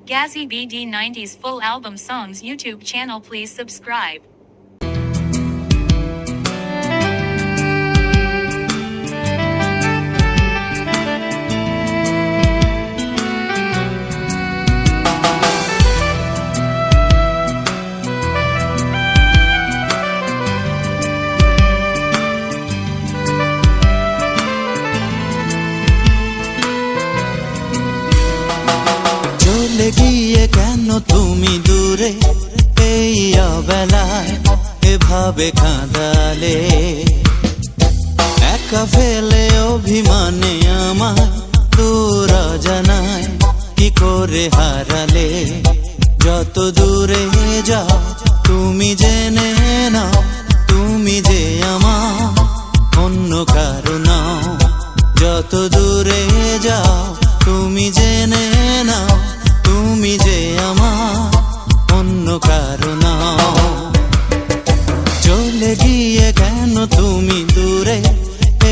Gazzy BD 90s full album songs YouTube channel. Please subscribe. গিয়ে কেন তুমি দূরে এই অবেলায় এভাবে কাঁদালে, একা ফেলে অভিমানে আমার দূর জানায় কি করে হারালে। যত দূরে যাও তুমি জেনে নাও, তুমি যে আমার অন্য কারো নাও। যত দূরে যাও তুমি জেনে নাও, তুমি যে আমার অন্য কারো নাও। চলে গিয়ে কেন তুমি দূরে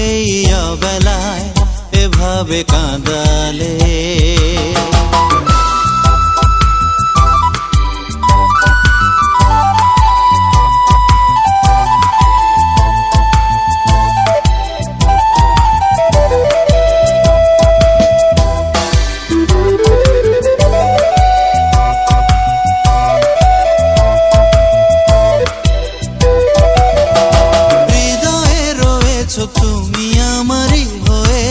এই অবেলায় এভাবে কাঁদালে। তুমি আমারই হয়ে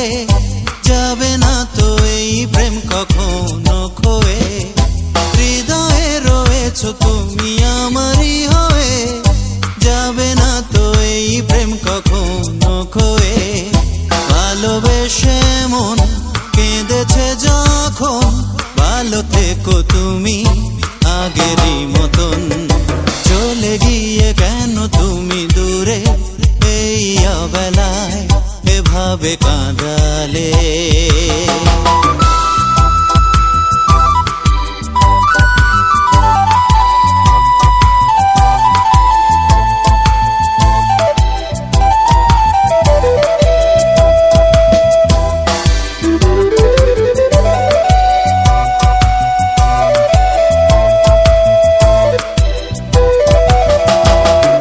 যাবে না তো এই প্রেম কখনো খোয়ে। হৃদয়ে রয়েছো তুমি আমারই হয়ে যাবে না তো এই প্রেম কখনো খোয়ে। ভালোবেসে মন কেঁদেছে যখন, ভালো থেকো তুমি আগেরই মতন। চলে গিয়ে কেন তুমি দূরে এই অবেলায় এভাবে কাঁদালে।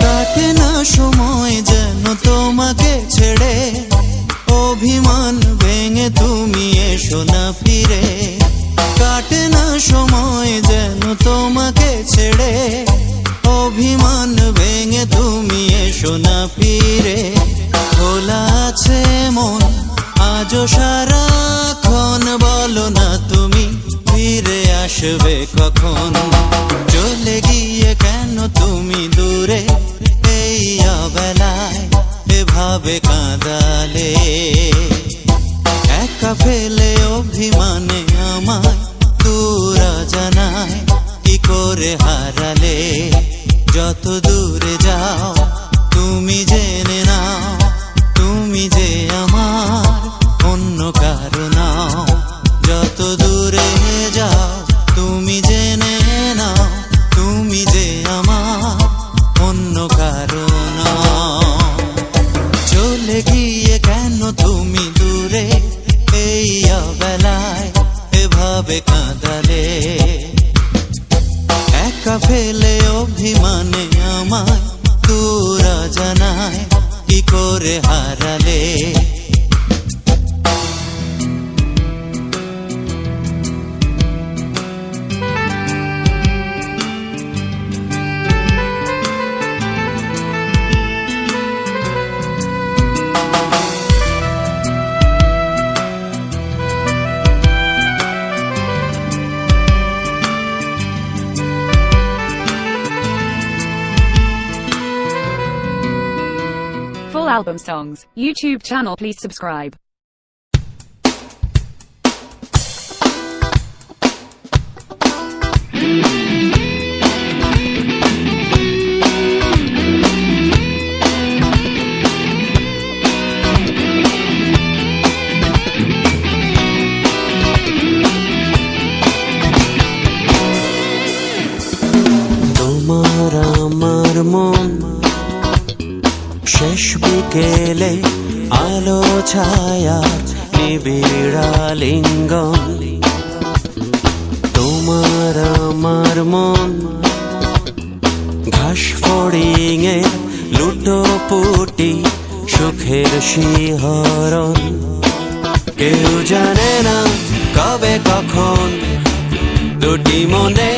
কাটে না সময় যেন তোমাকে ছেড়ে, অভিমান ভেঙে তুমি এসো না ফিরে। কাটে না সময় যেন তোমাকে ছেড়ে, অভিমান ভেঙে তুমি এসো না ফিরে। খোলা আছে মন আজও সারাক্ষণ, বলো না তুমি ফিরে আসবে কখন। চলে গিয়ে কেন তুমি দূরে এই অবেলায় এভাবে কাঁদালে। একা ফেলে অভিমানে আমায় দূর জানায় কি করে হারালে। যত দূরে যাও তুমি জেনে নাও, তুমি যে আমার অন্য কারো নাও। যত দূরে যাও তুমি জেনে নাও, তুমি যে আমার অন্য কারো নাও। চলে গিয়ে কেন তুমি দূরে এই অবেলায় এভাবে কাঁদালে। একা ফেলে অভিমানে আমায় দূর জানায় কি করে হারালে। Full album songs, YouTube channel. Please subscribe. তোমার আমার মন শেষ বিকেলে আলো ছায়া নিবিড় লিঙ্গন। তোমার আমার মন ঘাস ফড়িংয়ে লুটোপুটি সুখের শিহরণ কেউ জানে না কবে কখন দুটি মনে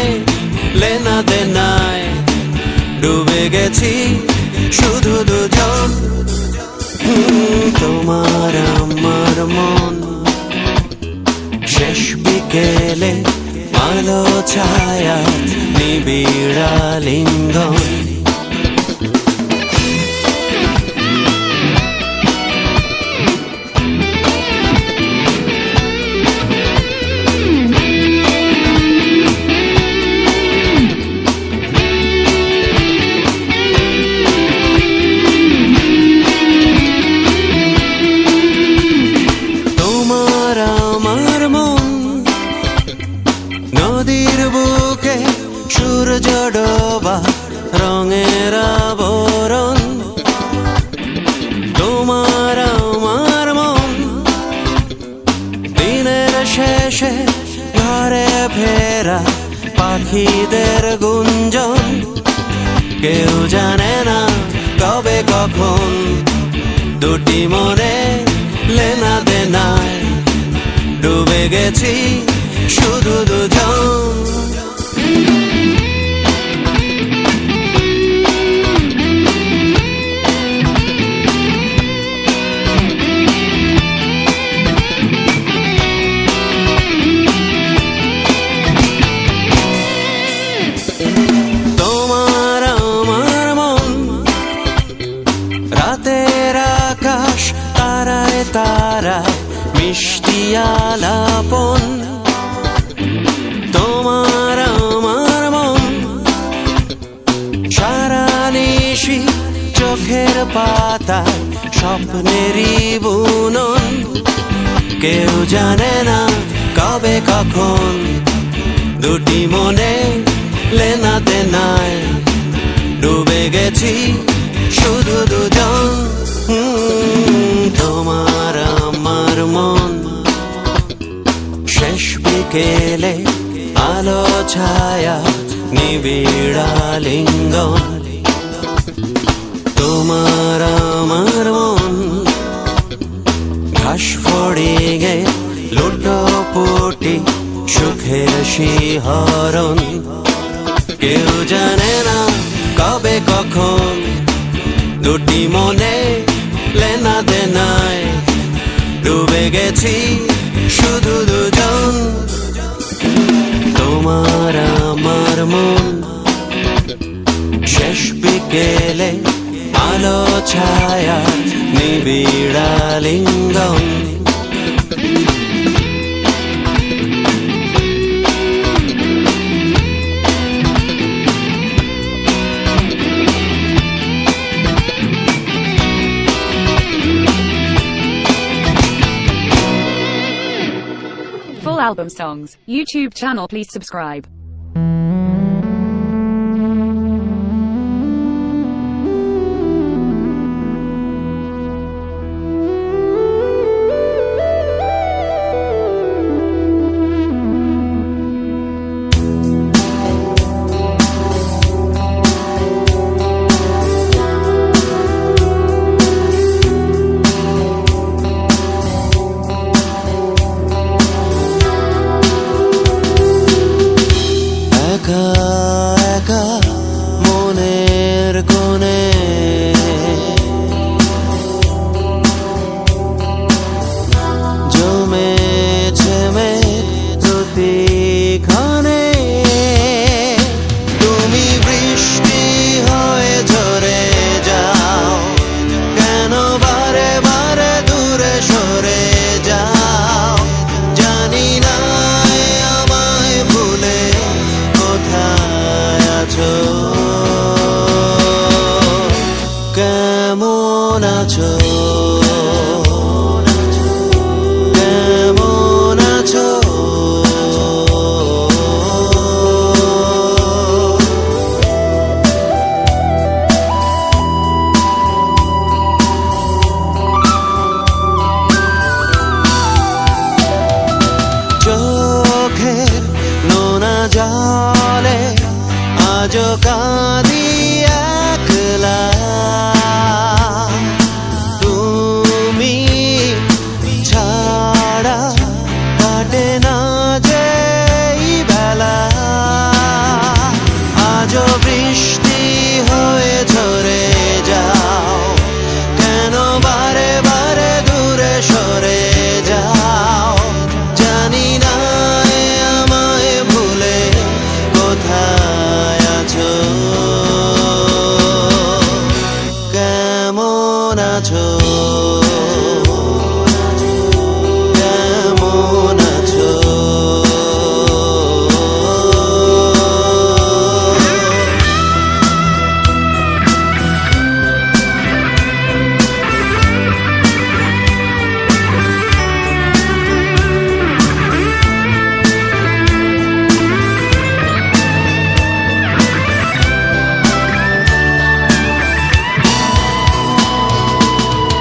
লেনা দেনায় ডুবে গেছি শুধু দুজন তোমার আমার মন শেষ বিকেলে আলো ছায়া নিবিড় আলিঙ্গন নদীর বুকে সূর্য ডোবা রঙের আবরণ তোমার আমার মন দিনের শেষে ঘরে ফেরা পাখিদের গুঞ্জন কেউ জানে না কবে কখন দুটি মনে লেনা দেনায় ডুবে গেছি শুধু দুজন তোমার আমার মন রাতের আকাশ তারায় তারায় মিষ্টি আলাপন তোমার আমার মন সারা নিশি চোখের পাতায় স্বপ্নেরই বুনন কেউ জানে না কবে কখন দুটি মনে লেনা দেনায় ডুবে গেছি শুধু দুজন তোমার আমার মন শেষ বিকেলে আলো ছায়া নিবিড় আলিঙ্গন তোমার আমার মন ঘাস ফড়িংয়ে লুটোপুটি সুখের শিহরণ কেউ জানে না কবে কখন দুটি মনে লেনা দেনায় ডুবে গেছি শুধু দুজন তোমার আমার মন শেষ বিকেলে আলো ছায়া নিবিড় আলিঙ্গন Full album songs, YouTube channel please subscribe. একা একা মনের কোণে জমেছে মেঘ প্রতিক্ষণে তুমি বৃষ্টি হয়ে ঝরে যাও কেন বারে বারে দূরে সরে যাও জানি না আমায় ভুলে কোথায় আছো কেমন আছো কেমন আছো চোখের নোনা জল আজও কাঁদি একলা তুমি ছাড়া কাটে না যে এই বেলা আজও বৃষ্টি হয়ে ঝরে যাও কেন বারে বারে দূরে সরে যাও জানি না আমায় ভুলে কোথায় আছো কেমন আছো কেমন আছো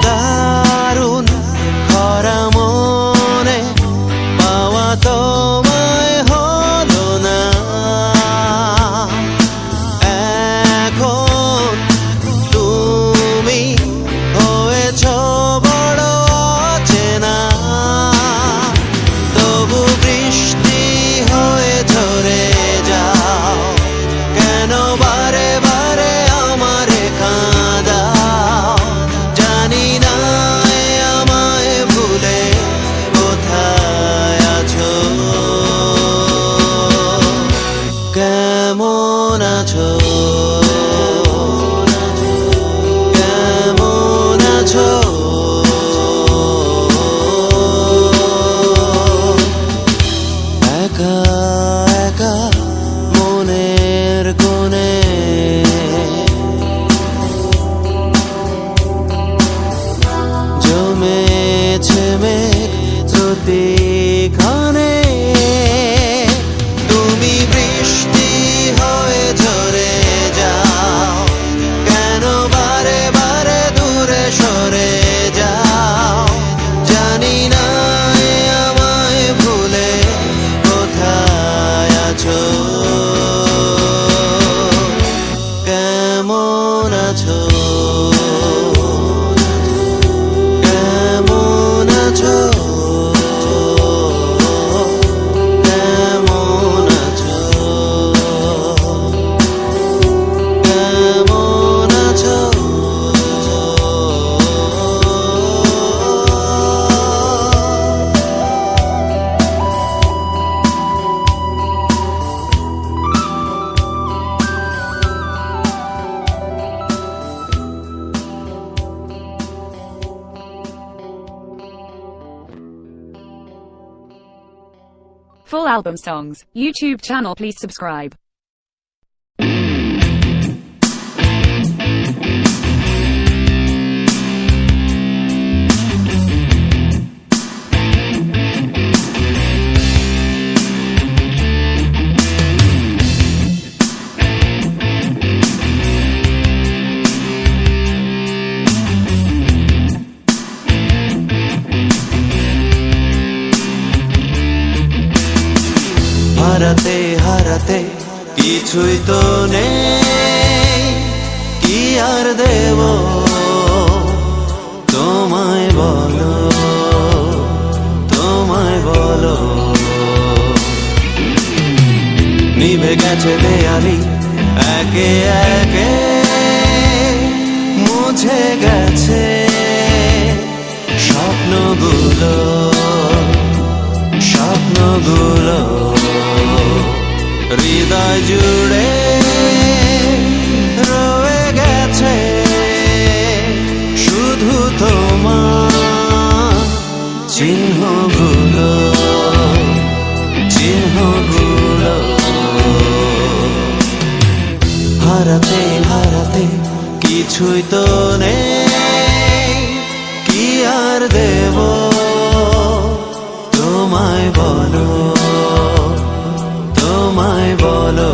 দারুণ খরা মনে পাওয়া তোমায় হলো না এখন তুমি হয়েছ বড় অচেনা তবু বৃষ্টি হয়ে ঝরে যাও কেন বারে বারে আমারে কাঁদাও জানি না আমায় ভুলে কোথায় আছো কেমন আছো কেমন আছো একা একা মনের কোণে জমেছে মেঘ প্রতিক্ষণে তুমি বৃষ্টি হয়ে ঝরে যাও কেন বারে বারে দূরে সরে যাও জানি না আমায় ভুলে কোথায় আছো কেমন আছো কেমন আছো কেমন আছো কেমন আছো Full album songs. YouTube channel, please subscribe. হারাতে হারাতে কিছুই তো নেই কি আর দেব তোমায় বলো তোমায় বলো নিভে গেছে দেয়ালি একে একে মুছে গেছে স্বপ্নগুলো স্বপ্নগুলো হৃদয় জুড়ে রয়ে গেছে শুধু তোমার চিহ্নগুলো চিহ্নগুলো হারাতে হারাতে কিছুই তো নেই কি আর দেব তোমায় বলো তোমায় বলো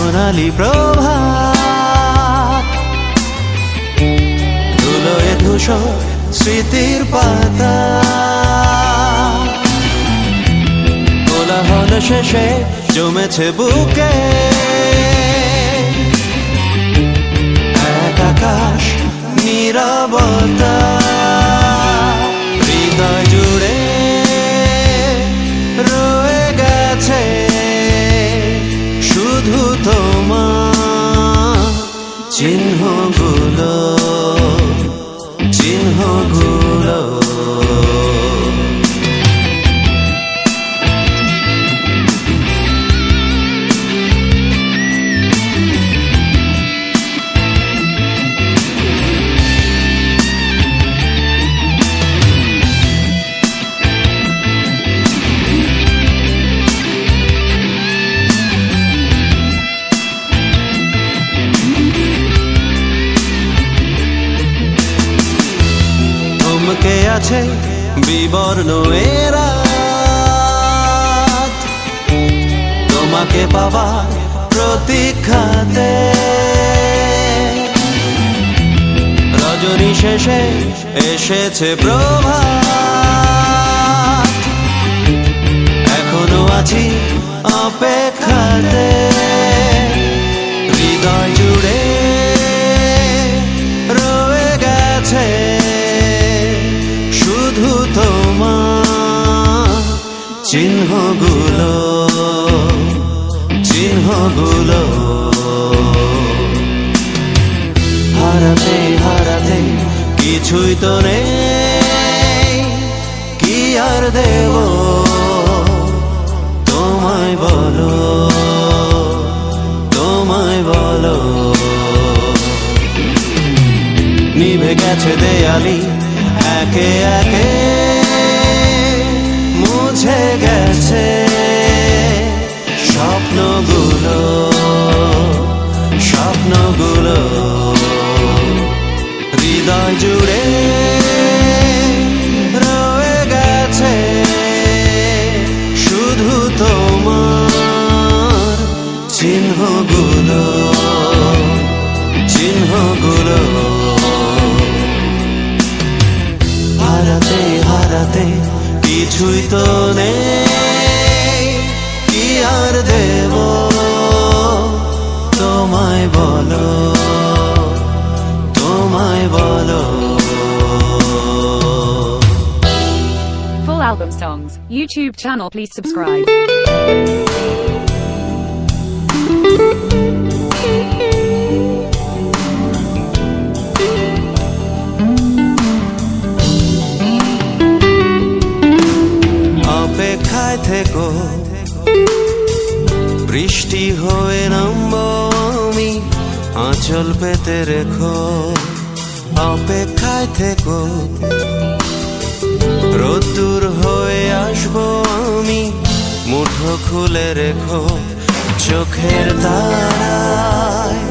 সোনালি প্রভাত, ধুলোয় ধূসর স্মৃতির পাতা, কোলাহল শেষে জমেছে বুকে এক আকাশ নীরবতা, হৃদয় জুড়ে রয়ে গেছে শুধু তোমার চিহ্নগুলো, চিহ্নগুলো। থমকে আছে বিবর্ণ এ রাত, তোমাকে পাবার প্রতীক্ষাতে, রজনী শেষে এসেছে প্রভাত, এখনো আছি অপেক্ষাতে, হৃদয় জুড়ে রয়ে গেছে শুধু তোমার চিহ্নগুলো, চিহ্নগুলো। হারাতে হারাতে কিছুই তো নেই, কি আর দেব তোমায় বলো, তোমায় বলো। নিভে গেছে দেয়ালি একে একে, মুছে গেছে স্বপ্নগুলো, স্বপ্নগুলো। হৃদয় জুড়ে রয়ে গেছে শুধু তোমার চিহ্নগুলো, চিহ্নগুলো। হারাতে হারাতে কিছুই তো নেই, কি আর দেব তোমায় বলো, তোমায় বলো। Full album songs, YouTube channel, please subscribe. অপেক্ষায় থেকো, বৃষ্টি হয়ে নামবো আমি, আঁচল পেতে রেখো। অপেক্ষায় থেকো, রোদ্দুর হয়ে আসবো আমি, মুঠো খুলে রেখো। চোখের তারায়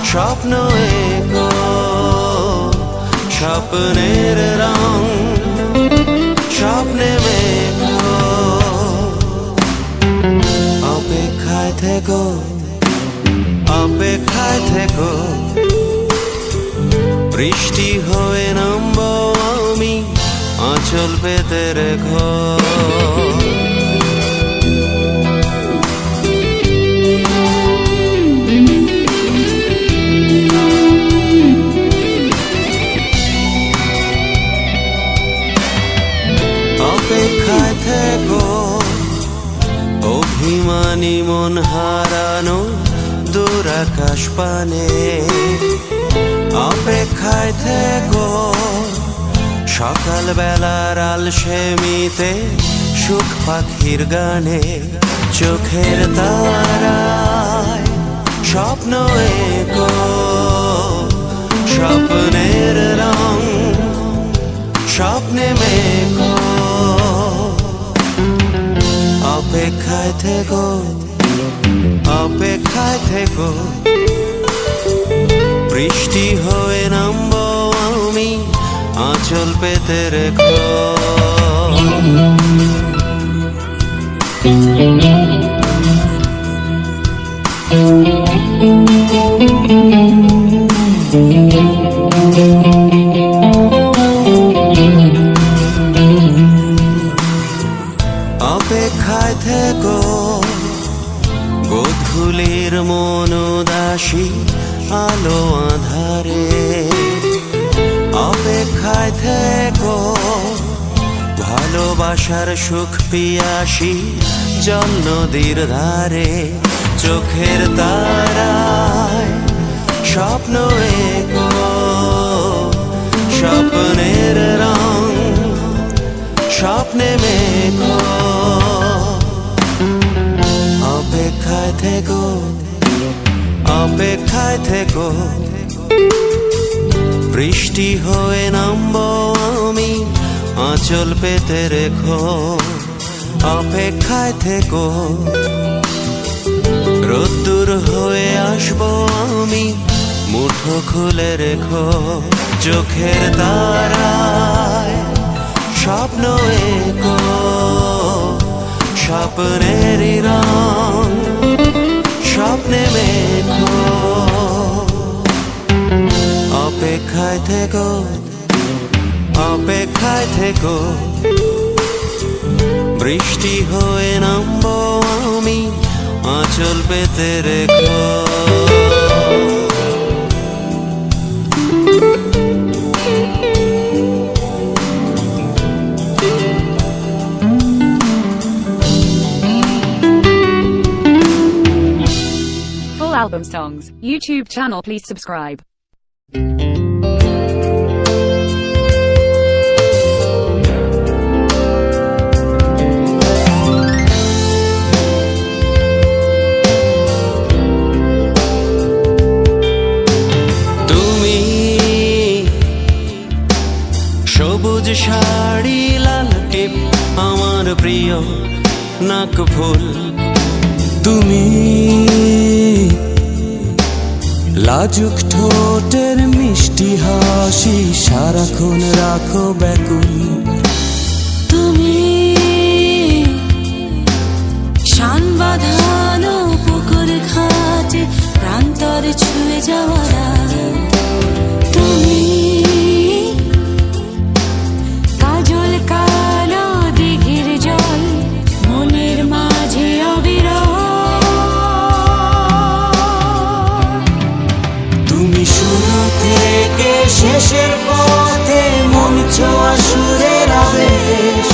স্বপ্ন এঁকো, স্বপ্নের রং স্বপ্নে মেঘো। অপেক্ষায় থেকো, অপেক্ষায় থেকো, বৃষ্টি হয়ে নামবো আমি, আঁচল পেতে রেখো। অপেক্ষায় থেকো, অভিমানী মন হারানো দূর আকাশ পানে। অপেক্ষায় থেকো, সকাল বেলার আলসেমিতে সুখ পাখির গানে। চোখের তারায় স্বপ্ন এঁকো, স্বপ্নের রং স্বপ্নে মেঘো। অপেক্ষায় থেকো, অপেক্ষায় থেকো, বৃষ্টি হয়ে নামবো আমি, আঁচল পেতে রেখো। Thank you. মায়ের মন উদাসী আলো আধারে, অপেক্ষায় থেকো ভালোবাসার সুখ পিয়াসী জল নদীর ধারে। চোখের তারায় স্বপ্ন এগো, স্বপ্নের রং স্বপ্নে মেঘো। অপেক্ষায় থেকো, অপেক্ষায় থেকো, বৃষ্টি হয়ে নামবো আমি, আঁচল পেতে রেখো। অপেক্ষায় থেকো, রোদ্দুর হয়ে আসবো আমি, মুঠো খুলে রেখো। চোখের তারায় স্বপ্ন এগো, স্বপ্নেরই রং স্বপ্নে মেঘো। অপেক্ষায় থেকো, অপেক্ষায় থেকো, বৃষ্টি হয়ে নামবো আমি, আঁচল পেতে রেখো। Full album songs, YouTube channel, please subscribe. সবুজ শাড়ি লাল টিপ আমার প্রিয় নাক ফুল, তুমি লাজুক ঠোঁটের মিষ্টি হাসি সারাক্ষণ রাখো ব্যাকুল। তুমি শান বাঁধানো পুকুর ঘাটে প্রান্তরে ছুঁয়ে যাওয়া রাত। তুমি কাজল কালো দিঘির জল মনের মাঝে অবিরাম। তুমি শুরু থেকে শেষের পথে মন ছোঁয়া সুরের আবেশ,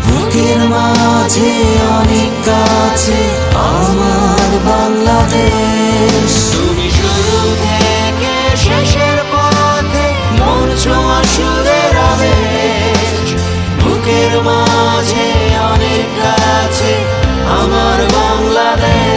বুকের মাঝে অনেক কাছে আমার বাংলাদেশ। তুমি শুরু থেকে শেষের পথে মন ছোঁয়া সুরের আবেশ, বুকের মাঝে অনেক কাছে আমার বাংলাদেশ।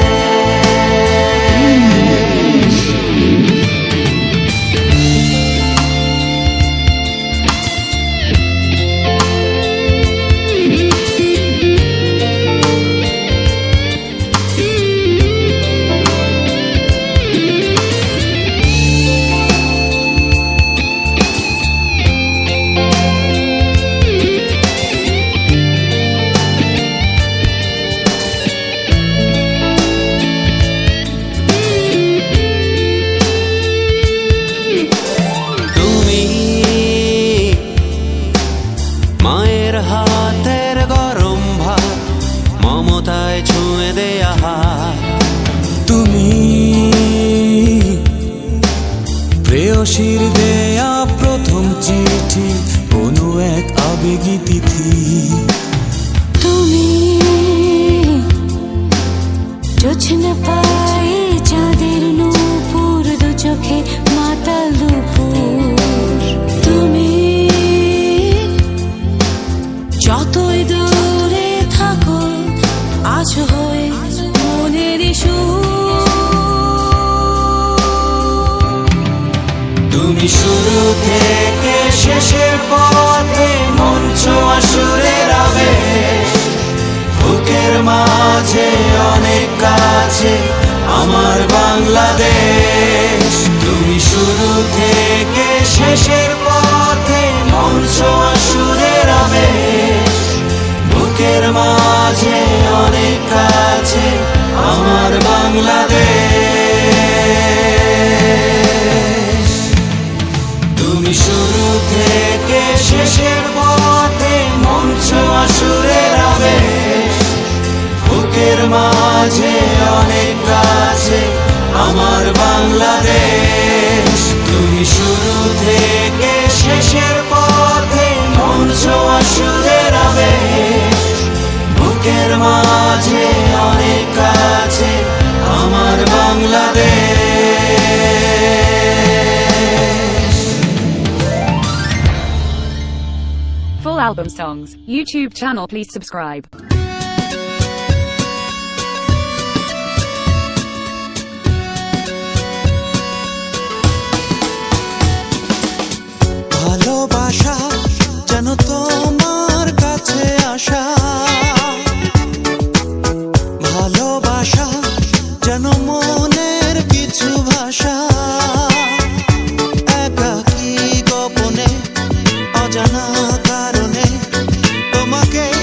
মায়ের হাতের গরম ভাত মমতায় ছুঁয়ে দেয়া হাত, তুমি প্রেয়সীর দেয়া প্রথম চিঠি কোনো এক আবেগী তিথি। তুমি জোছনা পায়ে চাঁদের নূপুর, দু চোখে মাতাল দুপুর। তুমি যতই দূরে থাকো আছো হয়ে মনের সুর। তুমি শুরু থেকে শেষের পথে মন ছোঁয়া সুরের আবেশ, বুকের মাঝে অনেক কাছে আমার বাংলাদেশ। তুমি শুরু থেকে শেষের পথে মন ছোঁয়া সুরের আবেশ, বুকের মাঝে অনেক কাছে আমার বাংলাদেশ। তুমি শুরু থেকে শেষের পথে মন ছোঁয়া সুরের আবেশ, বুকের মাঝে অনেক কাছে আমার বাংলাদেশ। তুমি শুরু থেকে শেষের পথে মন ছোঁয়া সুরের আবেশ, বুকের মাঝে অনেক কাছে আমার Bangladesh. Full album songs, YouTube channel, please subscribe. ভালোবাসা যেন তোমার কাছে আসা, ভালোবাসা যেন মনের কিছু ভাষা, একাকী গোপনে অজানা কারণে তোমাকেই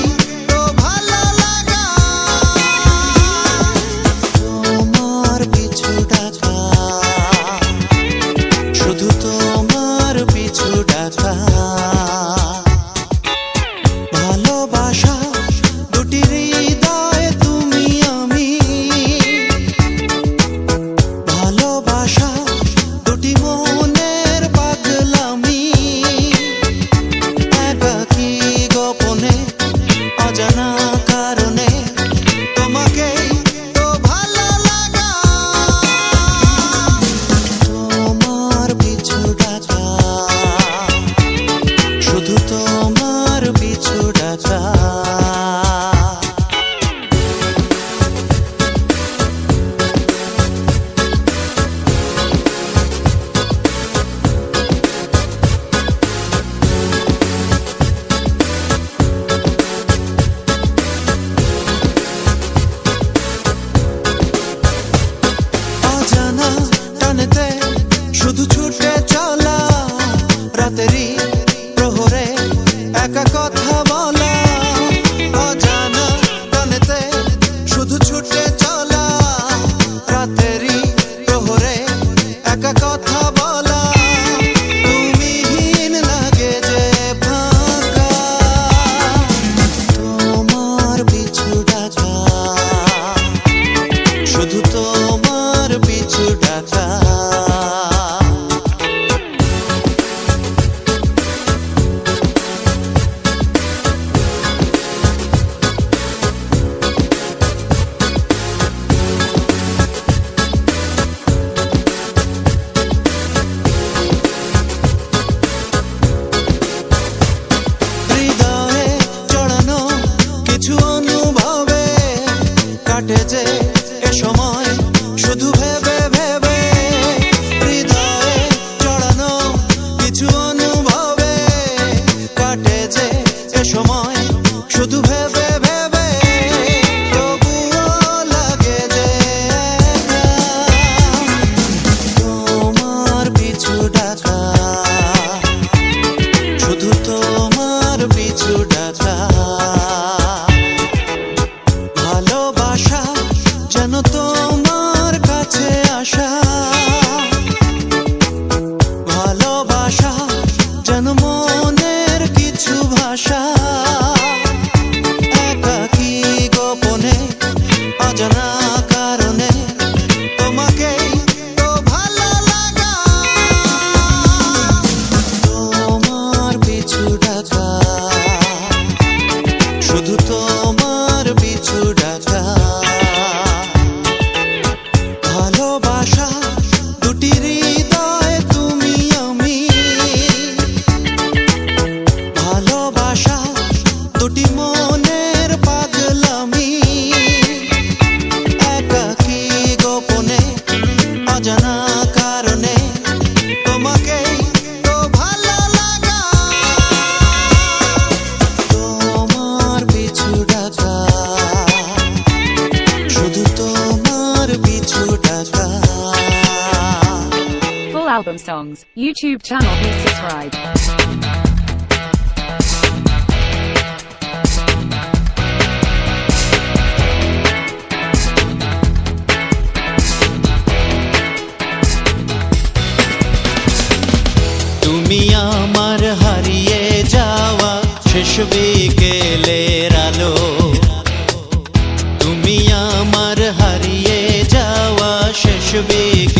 তো ভালো লাগা, তোমার পিছু ডাকা, শুধু তোমার পিছু ডাকা। ভালোবাসা দুটি হৃদয় তুমি আমি, ভালোবাসা দুটি মনের পাগলামি, একাকী গোপনে অজানা কারণে তোমাকেই তো ভালো লাগা, তোমার পিছু ডাকা, শুধু তোমার পিছু ডাকা। অজানা টানেতে শুধু ছুটে চলা, রাতেরই প্রহরে একা কথা বলা, অজানা টানেতে শুধু ছুটে চলা, রাতেরই প্রহরে একা কথা বলা, তুমিহীন লাগে যে ফাঁকা, তোমার পিছু ডাকা, শুধু তোমার পিছু ডাকা। হৃদয়ে জড়ানো কিছু অনুভবে কাটে যে এ সময় শুধু ভেবে ভেবে, হৃদয়ে জড়ানো কিছু অনুভবে কাটে যে এ সময় শুধু ভেবে ভেবে, তবুও লাগে যে একা, তোমার পিছু ডাকা, শুধু তোমার পিছু ডাকা। ভালোবাসা যেন তোমার কাছে আসা, ভালোবাসা যেন মনের কিছু ভাষা, একাকী গোপনে অজানা কারণে তোমাকেই তো ভালো লাগা, তোমার পিছু ডাকা, শুধু তোমার পিছু ডাকা। ভালোবাসা দুটি হৃদয় তুমি আমি, ভালোবাসা দুটি মনের পাগলামি, একাকী গোপনে অজানা কারণে তোমাকেই তো ভালো লাগা, তোমার পিছু ডাকা, শুধু তোমার পিছু ডাকা। Full album songs, YouTube channel, please subscribe. তুমি আমার হারিয়ে যাওয়া শেষ বিকেলের আলো, তুমি আমার হারিয়ে যাওয়া শেষ বিকেলের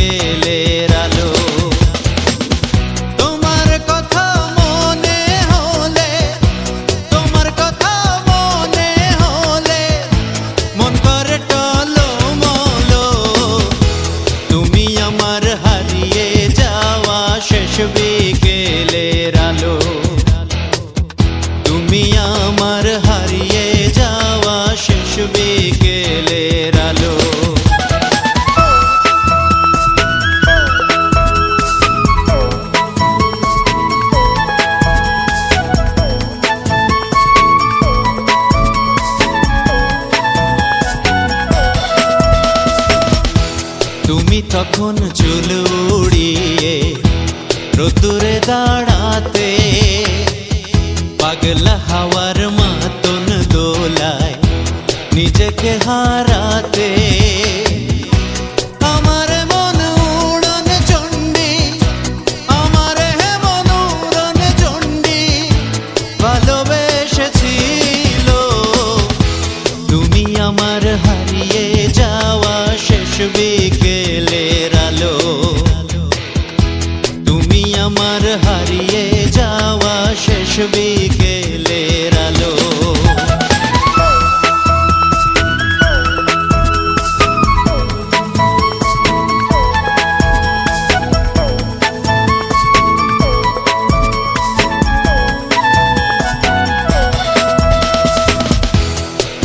তুমি তখন চুল উড়িয়ে রোদ্দুরে দাঁড়াতে, পাগলা হাওয়ার মতন দোলায় নিজেকে হারাতে। আমার মন উড়ন চণ্ডী, আমার মন উড়ন চণ্ডী ভালোবেসেছিল। তুমি আমার হারিয়ে যাওয়া শেষ বিকেলের আলো, তুমি আমার হারিয়ে যাওয়া শেষ বিকেলের আলো।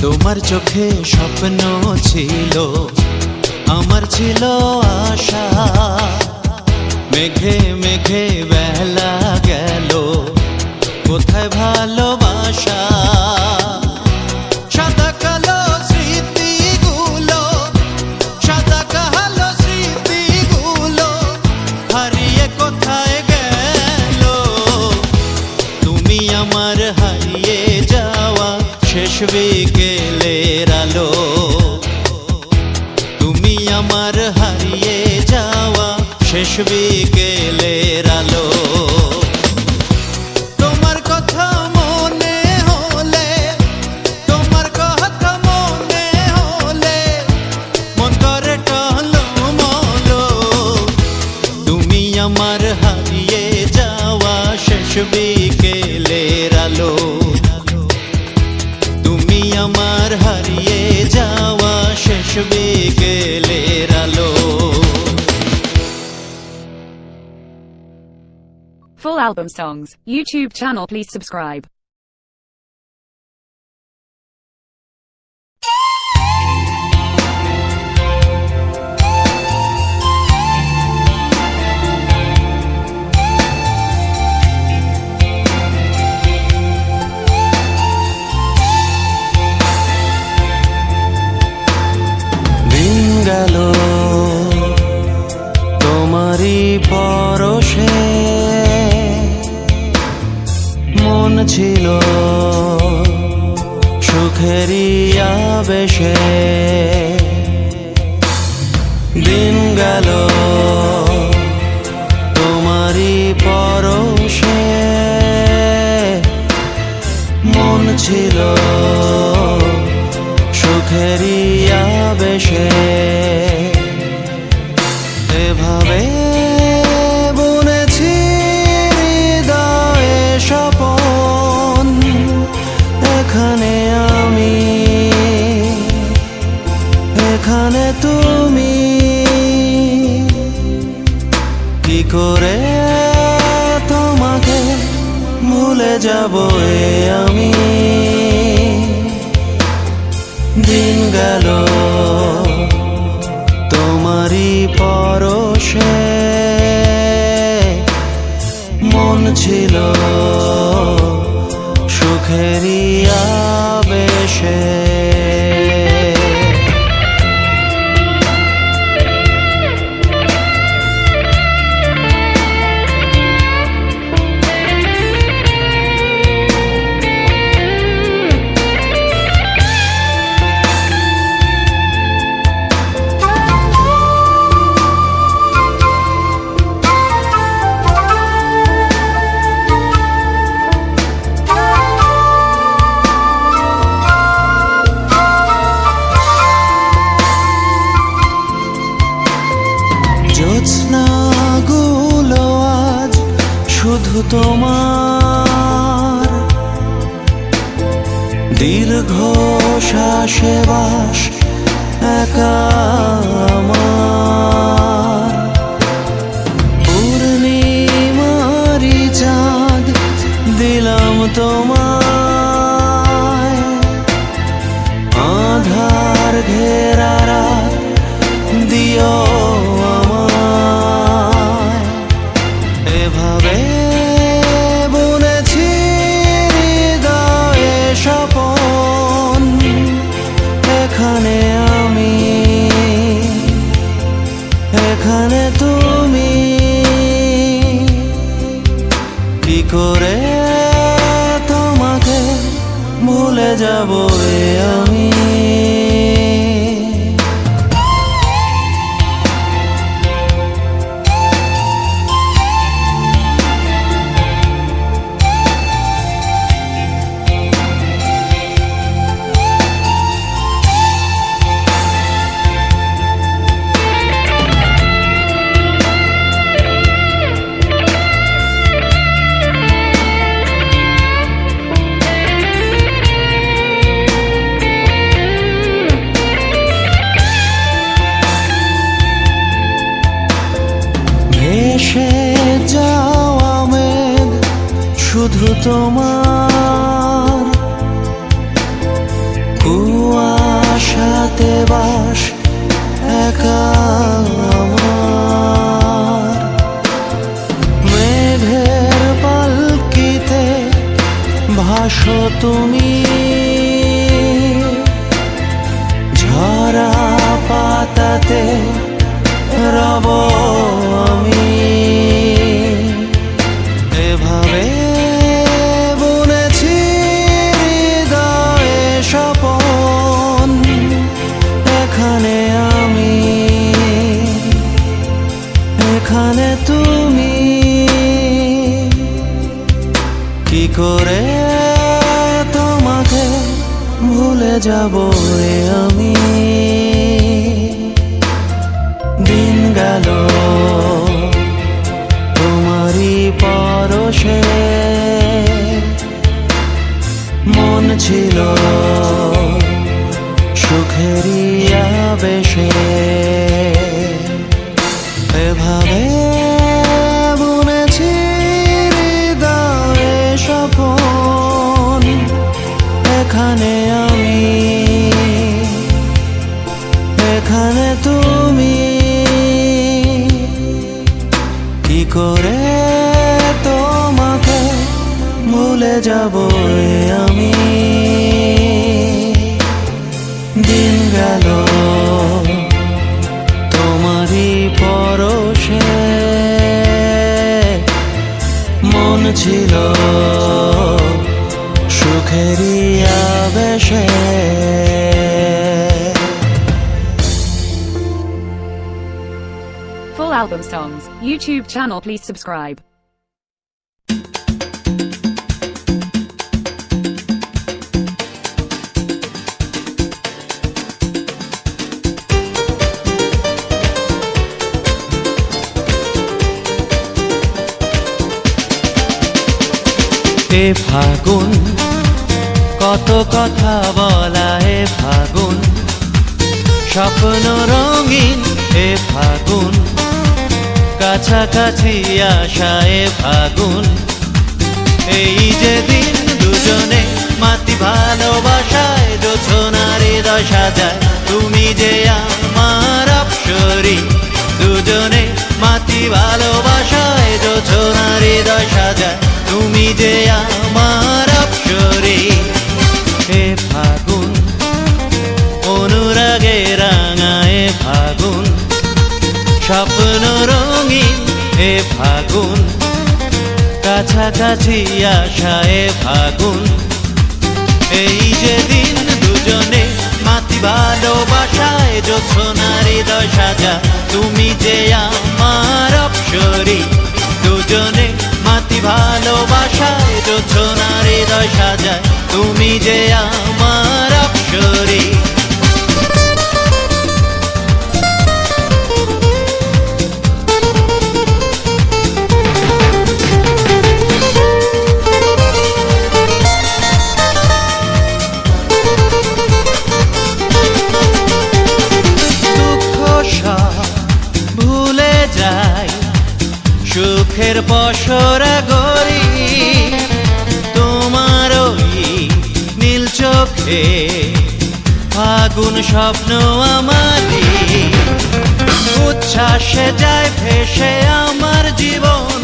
তোমার চোখে স্বপ্ন ছিল, আমার ছিল আশা। মেঘে মেঘে বেলা গেল, কোথায় ভালোবাসা? সাদা কালো স্মৃতিগুলো, সাদা কালো স্মৃতিগুলো হারিয়ে কোথায় গেল? তুমি আমার হারিয়ে যাওয়া শেষ বিকেলের আলো, তুমি আমার হারিয়ে যাওয়া শেষ বিকেলের আলো। তোমার কথা মনে হলে, তোমার কথা মনে হলে মন করে টলমলো। তুমি আমার হারিয়ে যাওয়া শেষ বিকেলের আলো, তুমি আমার হারিয়ে যাওয়া শেষ বিকেলের আলো। Full album songs, YouTube channel, please subscribe. দিন গেল তোমারই পরশে, মন ছিল সুখেরই আবেশে। দিন গেল তোমারই পরশে, মন ছিল সুখেরই আবেশে। এভাবে বুনেছি হৃদয়ে স্বপন, এখানে আমি, এখানে তুমি। কি করে তোমাকে ভুলে যাব এ আমি? দিন গেল তোমারই পরশে, মন ছিল সুখেরই আবেশে। জ্যোৎস্নাগুলো আজ শুধু তোমার, দীর্ঘ শ্বাসে বাস একা আমার। পূর্ণিমারি চাঁদ দিলাম তোমায়, আধার ঘেরা রাত দিও আমায়। এভাবে বুনেছি হৃদয়ে স্বপন, এখানে আমি, এখানে তুমি কি করে তোমাকে ভুলে যাব এ আমি। ভেসে যাওয়া মেঘ শুধু তোমার, কুয়াশাতে বাস একা আমার। মেঘের পালকিতে ভাসো তুমি, ঝরা পাতাতে রব আমি। এভাবে বুনেছি হৃদয়ে স্বপন, এখানে আমি, এখানে তুমি কি করে তোমাকে ভুলে যাব এ আমি। দিন গেল তোমারই পরশে, মন ছিল সুখেরই আবেশে। এভাবে বুনেছি হৃদয়ে স্বপন, এখানে আমি, এখানে তুমি কি করে তোমাকে ভুলে যাব এ আমি। দিন গেল তোমারই পরশে, মন ছিল সুখেরই আবেশে। Full album songs, YouTube channel, please subscribe. এ ফাগুন কত কথা বলা, এ ফাগুন স্বপ্ন রঙিন, এ ফাগুন কাছাকাছি আসা, এ ফাগুন এই যে দিন দুজনে মাতি ভালোবাসায়, জোছনার হৃদয় সাজায় তুমি যে আমার অপ্সরী। দুজনে মাতি ভালোবাসায়, জোছনার হৃদয় সাজায় তুমি যে আমার অপ্সরী। এ ফাগুন অনুরাগে রাঙা, এ ফাগুন স্বপ্ন রঙিন, এ ফাগুন কাছাকাছি আসা, এ ফাগুন এই যে দিন দুজনে মাতি ভালোবাসায়, জোছনার হৃদয় সাজা তুমি যে আমার অপ্সরী। দুজনে মাতি ভালোবাসায়, জোছনার হৃদয় সাজায় তুমি যে আমার অপ্সরী। ভুলে যাই সুখের পসরা গড়ি, তোমার ওই নীল চোখে ফাগুন স্বপ্ন আমারি। উচ্ছ্বাসে যায় ভেসে আমার জীবন,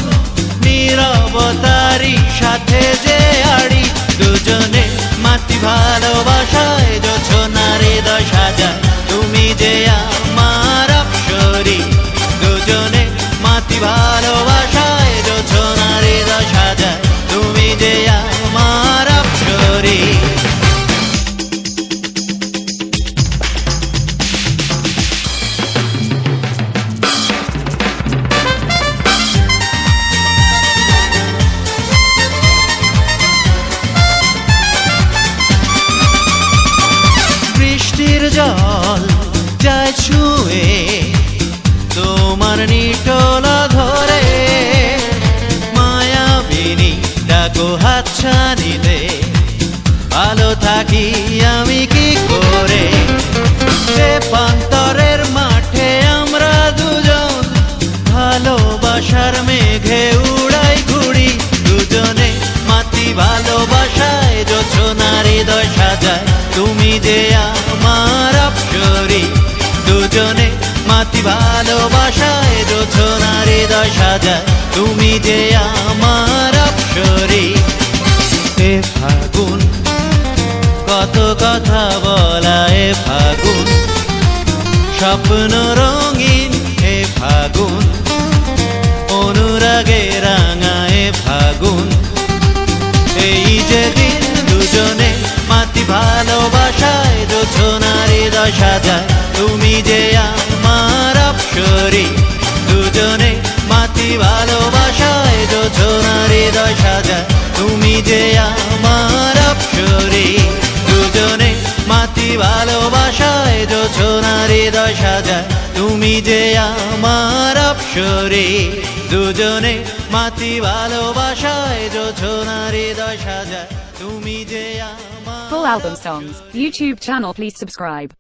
নীরবতারি সাথে যে আড়ি। দুজনে মাতি ভালোবাসায়, জোছনার হৃদয় সাজায় তুমি যে আমার অপ্সরী। মাতি ভালোবাসায় যোছনার হৃদয় সাজায় তুমি যে আমার অপ্সরী এ ফাগুন কত কথা বলা এ ফাগুন স্বপ্ন রঙিন এ ফাগুন অনুরাগে রাঙা এ ফাগুন এই যে দিন দুজনে মাতি ভালোবাসায় যোছনার হৃদয় সাজায় তুমি যে আমার অপ্সরী দুজনে মাতি ভালোবাসায় যোছনার হৃদয় সাজায় তুমি যে আমার অপ্সরী দুজনে মাতি ভালোবাসায় যোছনার হৃদয় সাজায় তুমি যে আমার অপ্সরী দুজনে মাতি ভালোবাসায় যোছনার হৃদয় সাজায় তুমি যে আমার Full album songs. YouTube channel, please subscribe.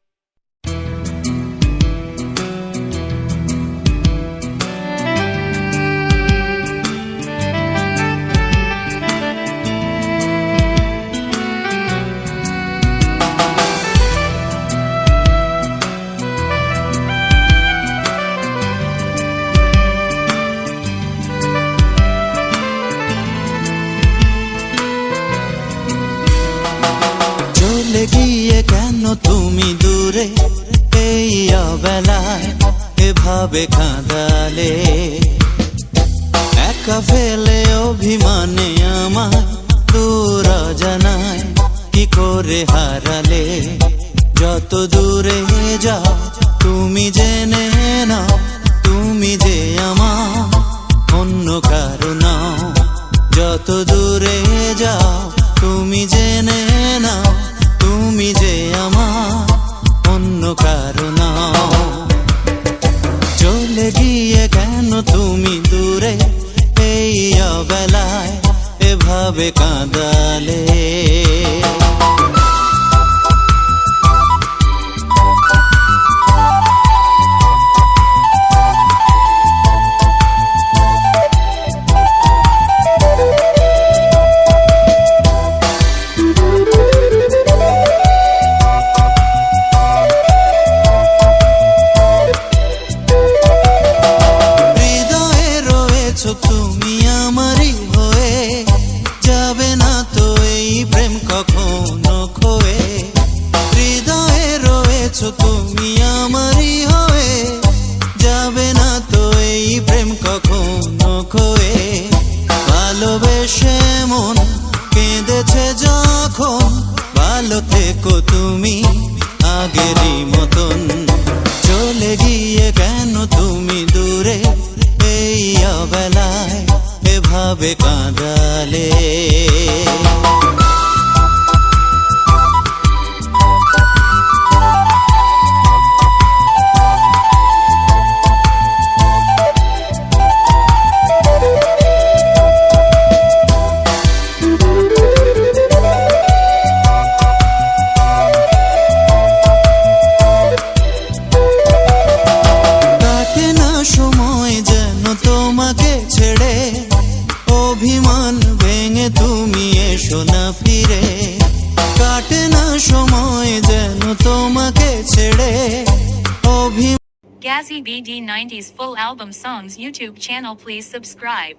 চলে গিয়ে কেন তুমি দূরে এই অবেলায় এভাবে কাঁদালে একা ফেলে অভিমানে আমার দূর জানায় কি করে হারালে যত দূরে যাও তুমি জেনে নাও তুমি যে আমার অন্য কারো নাও যত দূরে যাও তুমি জেনে নাও তুমি যে আমার অন্য কারো নাও চলে গিয়ে কেন তুমি দূরে এই অবেলায় এভাবে কাঁদালে তুমি আমারই হয়ে যাবে না তো এই প্রেম কখনো খোয়ে হৃদয়ে রয়েছো তুমি আমারই হয়ে যাবে না তো এই প্রেম কখনো খোয়ে ভালোবেসে মন কেঁদেছে যখন ভালো থেকো তুমি আগেরই মতন চলে গিয়ে কেন তুমি দূরে এই অবেলায় এভাবে কাঁদালে কাটে না সময় যেন তোমাকে ছেড়ে অভিমান ভেঙে তুমি এসো না ফিরে কাটে না সময় যেন তোমাকে ছেড়ে Gazzy BD 90s full album songs YouTube channel, please subscribe.